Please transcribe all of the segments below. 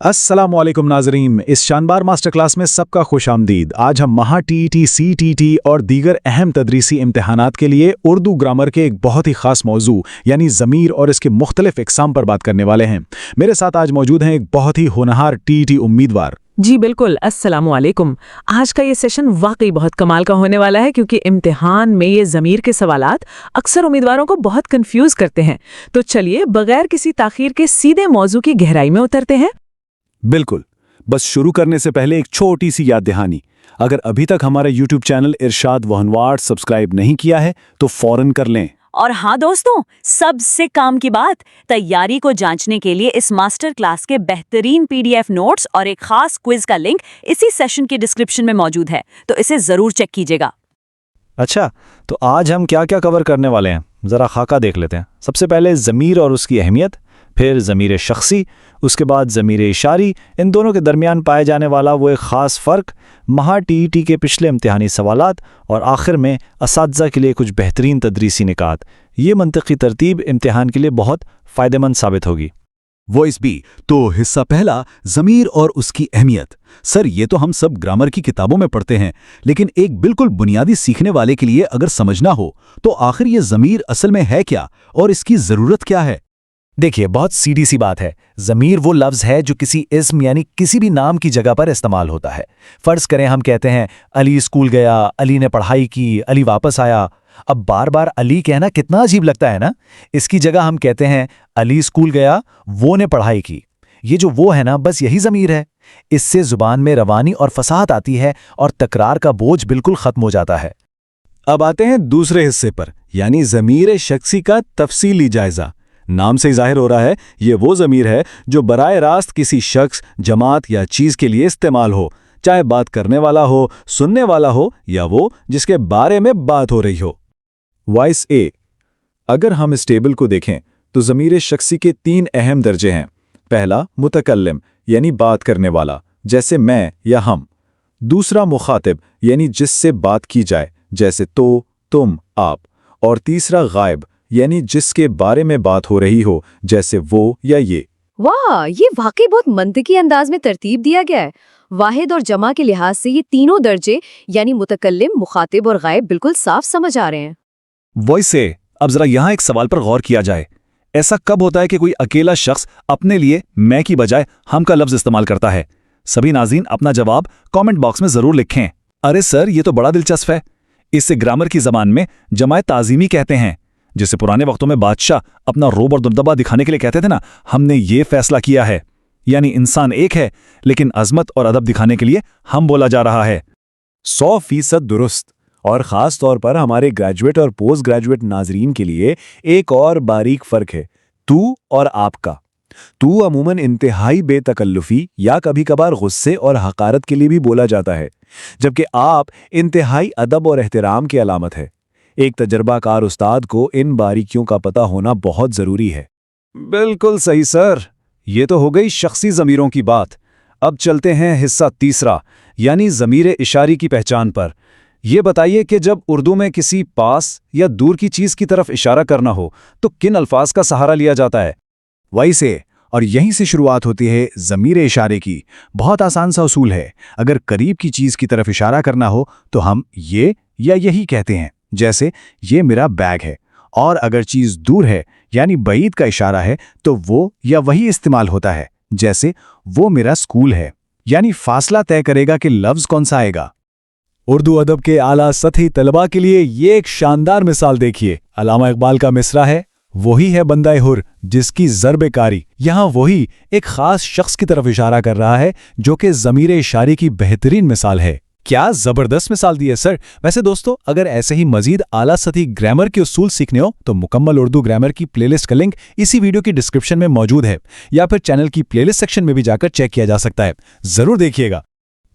अस्सलामुअलैकुम नाज़रीन, इस शानदार मास्टर क्लास में सबका खुश आमदीद। आज हम महा टीईटी, सीटीटी और दीगर अहम तदरीसी इम्तिहानात के लिए उर्दू ग्रामर के एक बहुत ही खास मौजू यानी ज़मीर और इसके मुख्तलिफ इक़साम पर बात करने वाले हैं। मेरे साथ आज मौजूद हैं एक बहुत ही होनहार टीईटी उम्मीदवार। जी बिल्कुल, अस्सलामुअलैकुम। आज का ये सेशन वाकई बहुत कमाल का होने वाला है क्योंकि इम्तिहान में ये ज़मीर के सवालात अक्सर उम्मीदवारों को बहुत कंफ्यूज करते हैं। तो चलिए बगैर किसी ताख़ीर के सीधे मौजू की गहराई में उतरते हैं। बिल्कुल, बस शुरू करने से पहले एक छोटी सी याद दहानी। अगर अभी तक हमारा यूट्यूब चैनल इरशाद वहनवार सब्सक्राइब नहीं किया है तो फौरन कर लें। और हाँ दोस्तों, सबसे काम की बात, तैयारी को जांचने के लिए इस मास्टर क्लास के बेहतरीन पीडीएफ नोट्स और एक खास क्विज का लिंक इसी सेशन के डिस्क्रिप्शन में मौजूद है, तो इसे जरूर चेक कीजिएगा। अच्छा, तो आज हम क्या क्या कवर करने वाले हैं, ज़रा खाका देख लेते हैं। सबसे पहले ज़मीर और उसकी अहमियत, फिर ज़मीर शख्सी, उसके बाद ज़मीर इशारी, इन दोनों के दरमियान पाए जाने वाला वो एक ख़ास फ़र्क, महा टीईटी के पिछले इम्तिहानी सवालात और आखिर में असातिज़ा के लिए कुछ बेहतरीन तदरीसी निकात। ये मंतकी तरतीब इम्तिहान के लिए बहुत फ़ायदेमंद साबित होगी। वॉइस बी, तो हिस्सा पहला, ज़मीर और उसकी अहमियत। सर, ये तो हम सब ग्रामर की किताबों में पढ़ते हैं, लेकिन एक बिल्कुल बुनियादी सीखने वाले के लिए अगर समझना हो तो आखिर ये ज़मीर असल में है क्या और इसकी ज़रूरत क्या है? देखिए, बहुत सीधी सी बात है। ज़मीर वो लफ्ज़ है जो किसी इस्म यानी किसी भी नाम की जगह पर इस्तेमाल होता है। फ़र्ज़ करें हम कहते हैं अली स्कूल गया, अली ने पढ़ाई की, अली वापस आया। अब बार बार अली कहना कितना अजीब लगता है ना। इसकी जगह हम कहते हैं अली स्कूल गया, वो ने पढ़ाई की। ये जो वो है ना, बस यही ज़मीर है। इससे ज़ुबान में रवानी और फसाहत आती है और तकरार का बोझ बिल्कुल ख़त्म हो जाता है। अब आते हैं दूसरे हिस्से पर, यानी ज़मीर शख्सी का तफसीली जायज़ा। नाम से ही जाहिर हो रहा है, ये वो ज़मीर है जो बराए रास्त किसी शख्स, जमात या चीज़ के लिए इस्तेमाल हो, चाहे बात करने वाला हो, सुनने वाला हो या वो जिसके बारे में बात हो रही हो। वॉइस ए, अगर हम इस टेबल को देखें तो ज़मीर शख्सी के 3 अहम दर्जे हैं। पहला मुतकल्लिम यानी बात करने वाला, जैसे मैं या हम। दूसरा मुखातिब यानी जिससे बात की जाए, जैसे तो, तुम, आप। और तीसरा गायब यानी जिसके बारे में बात हो रही हो, जैसे वो या ये। वाह, ये वाकई बहुत मंतकी अंदाज में तरतीब दिया गया है। वाहिद और जमा के लिहाज से ये तीनों दर्जे यानी मुतकल्लिम, मुखातिब और गायब बिल्कुल साफ समझ आ रहे हैं। वॉइस से, अब जरा यहाँ एक सवाल पर गौर किया जाए। ऐसा कब होता है कि कोई अकेला शख्स अपने लिए मैं की बजाय हम का लफ्ज़ इस्तेमाल करता है? सभी नाज़रीन अपना जवाब कमेंट बॉक्स में ज़रूर लिखें। अरे सर, ये तो बड़ा दिलचस्प है। इसे ग्रामर की ज़बान में जमाए ताज़ीमी कहते हैं। जिसे पुराने वक्तों में बादशाह अपना रोब और दबदबा दिखाने के लिए कहते थे ना, हमने ये फैसला किया है। यानी इंसान एक है, लेकिन अजमत और अदब दिखाने के लिए हम बोला जा रहा है। 100% दुरुस्त। और ख़ास तौर पर हमारे ग्रेजुएट और पोस्ट ग्रेजुएट नाजरीन के लिए एक और बारीक फ़र्क है, तू और आपका। तू अमूमन इंतहाई बेतकल्लुफ़ी या कभी कभार गुस्से और हकारत के लिए भी बोला जाता है, जबकि आप इंतहाई अदब और एहतराम की अलामत है। एक तजर्बाकार उस्ताद को इन बारीकियों का पता होना बहुत ज़रूरी है। बिल्कुल सही सर, ये तो हो गई शख्सी ज़मीरों की बात। अब चलते हैं हिस्सा तीसरा, यानी ज़मीर इशारी की पहचान पर। ये बताइए कि जब उर्दू में किसी पास या दूर की चीज़ की तरफ इशारा करना हो तो किन अल्फाज का सहारा लिया जाता है? वही से, और यहीं से शुरुआत होती है ज़मीर इशारे की। बहुत आसान सा उसूल है। अगर करीब की चीज़ की तरफ इशारा करना हो तो हम ये या यही कहते हैं, जैसे ये मेरा बैग है। और अगर चीज़ दूर है यानी बईद का इशारा है तो वो या वही इस्तेमाल होता है, जैसे वो मेरा स्कूल है। यानी फासला तय करेगा कि लफ्ज़ कौन सा आएगा। उर्दू अदब के आला सतही तलबा के लिए ये एक शानदार मिसाल देखिए। अल्लामा इकबाल का मिसरा है, वही है बंदा हुर जिसकी ज़र्ब-ए-कारी। यहाँ वही एक ख़ास शख्स की तरफ इशारा कर रहा है जो कि ज़मीर इशारे की बेहतरीन मिसाल है। क्या ज़बरदस्त मिसाल दी है सर। वैसे दोस्तों, अगर ऐसे ही मजीद आला सतही ग्रामर के उसूल सीखने हो तो मुकम्मल उर्दू ग्रामर की प्लेलिस्ट का लिंक इसी वीडियो की डिस्क्रिप्शन में मौजूद है, या फिर चैनल की प्लेलिस्ट सेक्शन में भी जाकर चेक किया जा सकता है। ज़रूर देखिएगा।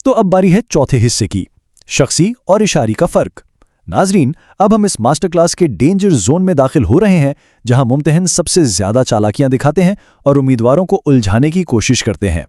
तो अब बारी है चौथे हिस्से की, शख्सी और इशारी का फ़र्क। नाजरीन, अब हम इस मास्टर क्लास के डेंजर जोन में दाखिल हो रहे हैं, जहां मुम्तहिन सबसे ज़्यादा चालाकियां दिखाते हैं और उम्मीदवारों को उलझाने की कोशिश करते हैं।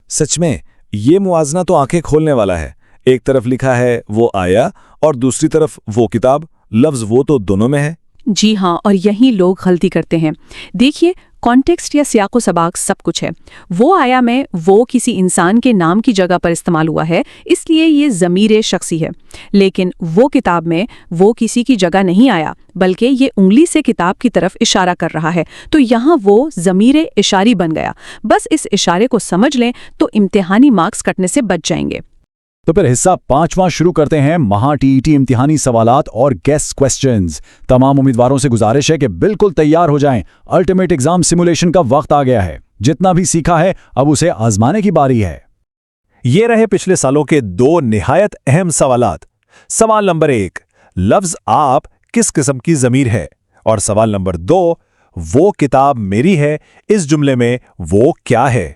सच में ये मुआजना तो आंखें खोलने वाला है। एक तरफ लिखा है वो आया और दूसरी तरफ वो किताब। लफ्ज़ वो तो दोनों में है। جی ہاں، اور یہی لوگ غلطی کرتے ہیں۔ دیکھیے، کانٹیکسٹ یا سیاق و سباق سب کچھ ہے۔ وہ آیا میں وہ کسی انسان کے نام کی جگہ پر استعمال ہوا ہے، اس لیے یہ ضمیر شخصی ہے۔ لیکن وہ کتاب میں وہ کسی کی جگہ نہیں آیا، بلکہ یہ انگلی سے کتاب کی طرف اشارہ کر رہا ہے، تو یہاں وہ ضمیر اشاری بن گیا۔ بس اس اشارے کو سمجھ لیں تو امتحانی مارکس کٹنے سے بچ جائیں گے۔ تو پھر حصہ 5واں شروع کرتے ہیں، مہا TET امتحانی سوالات اور گیس کوسچنز۔ تمام امیدواروں سے گزارش ہے کہ بالکل تیار ہو جائیں، الٹیمیٹ ایگزام سیمولیشن کا وقت آ گیا ہے۔ جتنا بھی سیکھا ہے اب اسے آزمانے کی باری ہے۔ یہ رہے پچھلے سالوں کے 2 نہایت اہم سوالات۔ سوال نمبر 1، لفظ آپ کس قسم کی ضمیر ہے؟ اور سوال نمبر 2، وہ کتاب میری ہے، اس جملے میں وہ کیا ہے؟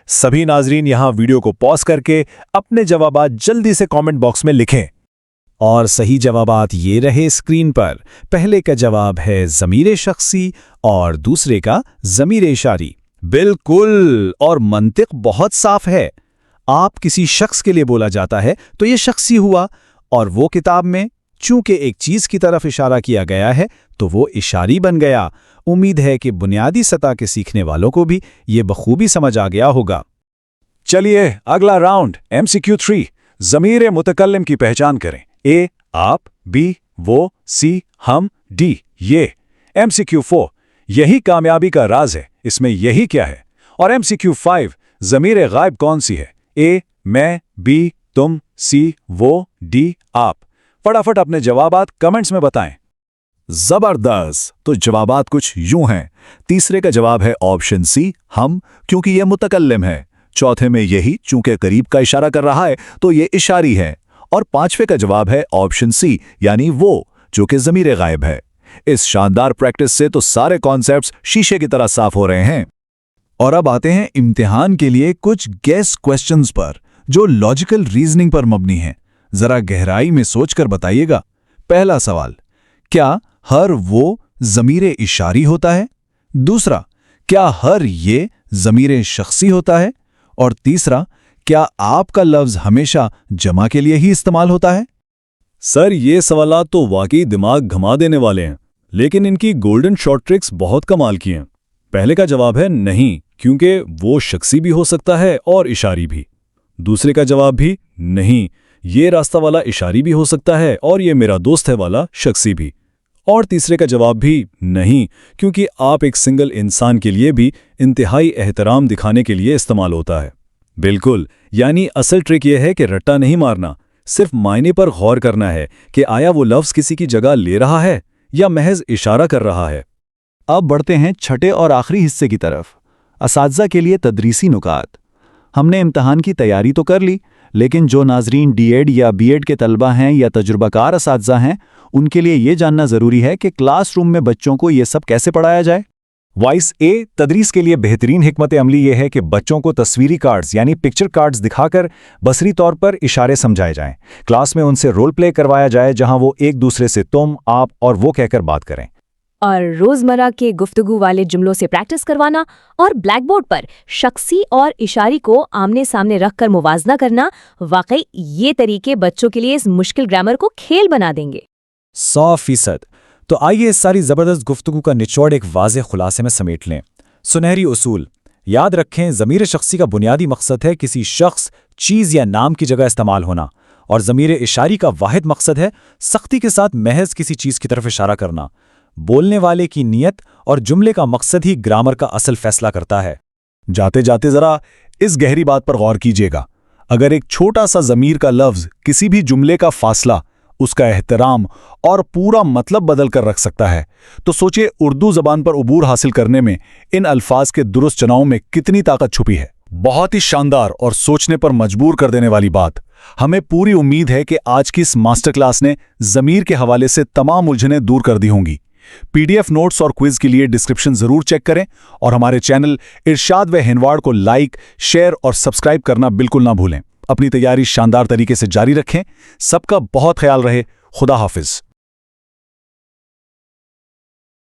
سبھی ناظرین یہاں ویڈیو کو پاز کر کے اپنے جوابات جلدی سے کامنٹ باکس میں لکھیں۔ اور صحیح جوابات یہ رہے اسکرین پر۔ پہلے کا جواب ہے ضمیر شخصی اور دوسرے کا ضمیر اشاری۔ بالکل، اور منطق بہت صاف ہے۔ آپ کسی شخص کے لیے بولا جاتا ہے تو یہ شخصی ہوا، اور وہ کتاب میں چونکہ ایک چیز کی طرف اشارہ کیا گیا ہے تو وہ اشاری بن گیا۔ امید ہے کہ بنیادی سطح کے سیکھنے والوں کو بھی یہ بخوبی سمجھ آ گیا ہوگا۔ چلیے اگلا راؤنڈ MCQ 3، ضمیر متکلم کی پہچان کریں۔ A آپ، B وہ، C ہم، D یہ۔ MCQ 4، یہی کامیابی کا راز ہے، اس میں یہی کیا ہے؟ اور MCQ 5، ضمیر غائب کون سی ہے؟ A میں، B تم، C وہ، D آپ۔ فٹافٹ اپنے جوابات کمنٹس میں بتائیں۔ زبردست! تو جوابات کچھ یوں ہیں۔ تیسرے کا جواب ہے آپشن سی ہم، کیونکہ یہ متکلم ہے۔ چوتھے میں یہی، چونکہ قریب کا اشارہ کر رہا ہے تو یہ اشاری ہے۔ اور پانچویں کا جواب ہے آپشن سی یعنی وہ، جو کہ ضمیر غائب ہے۔ اس شاندار پریکٹس سے تو سارے کانسیپٹس شیشے کی طرح صاف ہو رہے ہیں۔ اور اب آتے ہیں امتحان کے لیے کچھ گیس کوسچنز پر، جو لاجیکل ریزننگ پر مبنی ہیں۔ ذرا گہرائی میں سوچ کر بتائیے گا۔ پہلا سوال، کیا ہر وہ ضمیر اشاری ہوتا ہے؟ دوسرا، کیا ہر یہ ضمیر شخصی ہوتا ہے؟ اور تیسرا، کیا آپ کا لفظ ہمیشہ جمع کے لیے ہی استعمال ہوتا ہے؟ سر یہ سوالات تو واقعی دماغ گھما دینے والے ہیں، لیکن ان کی گولڈن شارٹ ٹرکس بہت کمال کی ہیں۔ پہلے کا جواب ہے نہیں، کیونکہ وہ شخصی بھی ہو سکتا ہے اور اشاری بھی۔ دوسرے کا جواب بھی نہیں، یہ راستہ والا اشاری بھی ہو سکتا ہے اور یہ میرا دوست ہے والا شخصی بھی۔ اور تیسرے کا جواب بھی نہیں، کیونکہ آپ ایک سنگل انسان کے لیے بھی انتہائی احترام دکھانے کے لیے استعمال ہوتا ہے۔ بالکل، یعنی اصل ٹرک یہ ہے کہ رٹا نہیں مارنا، صرف معنی پر غور کرنا ہے کہ آیا وہ لفظ کسی کی جگہ لے رہا ہے یا محض اشارہ کر رہا ہے۔ اب بڑھتے ہیں چھٹے اور آخری حصے کی طرف، اساتذہ کے لیے تدریسی نکات۔ ہم نے امتحان کی تیاری تو کر لی، لیکن جو ناظرین ڈی ایڈ یا بی ایڈ کے طلبہ ہیں یا تجربہ کار اساتذہ ہیں، ان کے لیے یہ جاننا ضروری ہے کہ کلاس روم میں بچوں کو یہ سب کیسے پڑھایا جائے۔ وائس اے، تدریس کے لیے بہترین حکمت عملی یہ ہے کہ بچوں کو تصویری کارڈز یعنی پکچر کارڈز دکھا کر بصری طور پر اشارے سمجھائے جائیں۔ کلاس میں ان سے رول پلے کروایا جائے جہاں وہ ایک دوسرے سے تم، آپ اور وہ کہہ کر بات کریں۔ اور روزمرہ کے گفتگو والے جملوں سے پریکٹس کروانا اور بلیک بورڈ پر شخصی اور اشاری کو آمنے سامنے رکھ کر موازنہ کرنا، واقعی یہ طریقے بچوں کے لیے اس مشکل گرامر کو کھیل بنا دیں گے۔ 100%۔ تو آئیے اس ساری زبردست گفتگو کا نچوڑ ایک واضح خلاصے میں سمیٹ لیں۔ سنہری اصول یاد رکھیں، ضمیر شخصی کا بنیادی مقصد ہے کسی شخص، چیز یا نام کی جگہ استعمال ہونا، اور ضمیر اشاری کا واحد مقصد ہے سختی کے ساتھ محض کسی چیز کی طرف اشارہ کرنا۔ بولنے والے کی نیت اور جملے کا مقصد ہی گرامر کا اصل فیصلہ کرتا ہے۔ جاتے جاتے ذرا اس گہری بات پر غور کیجیے گا۔ اگر ایک چھوٹا سا ضمیر کا لفظ کسی بھی جملے کا فاصلہ، اس کا احترام اور پورا مطلب بدل کر رکھ سکتا ہے، تو سوچے اردو زبان پر عبور حاصل کرنے میں ان الفاظ کے درست چناؤ میں کتنی طاقت چھپی ہے۔ بہت ہی شاندار اور سوچنے پر مجبور کر دینے والی بات۔ ہمیں پوری امید ہے کہ آج کی اس ماسٹر کلاس نے ضمیر کے حوالے سے تمام الجھنیں دور کر دی ہوں گی۔ PDF نوٹس اور کوئز کے لیے ڈسکرپشن ضرور چیک کریں، اور ہمارے چینل ارشاد و ہنواڑ کو لائک، شیئر اور سبسکرائب کرنا بالکل نہ بھولیں۔ اپنی تیاری شاندار طریقے سے جاری رکھیں۔ سب کا بہت خیال رہے۔ خدا حافظ۔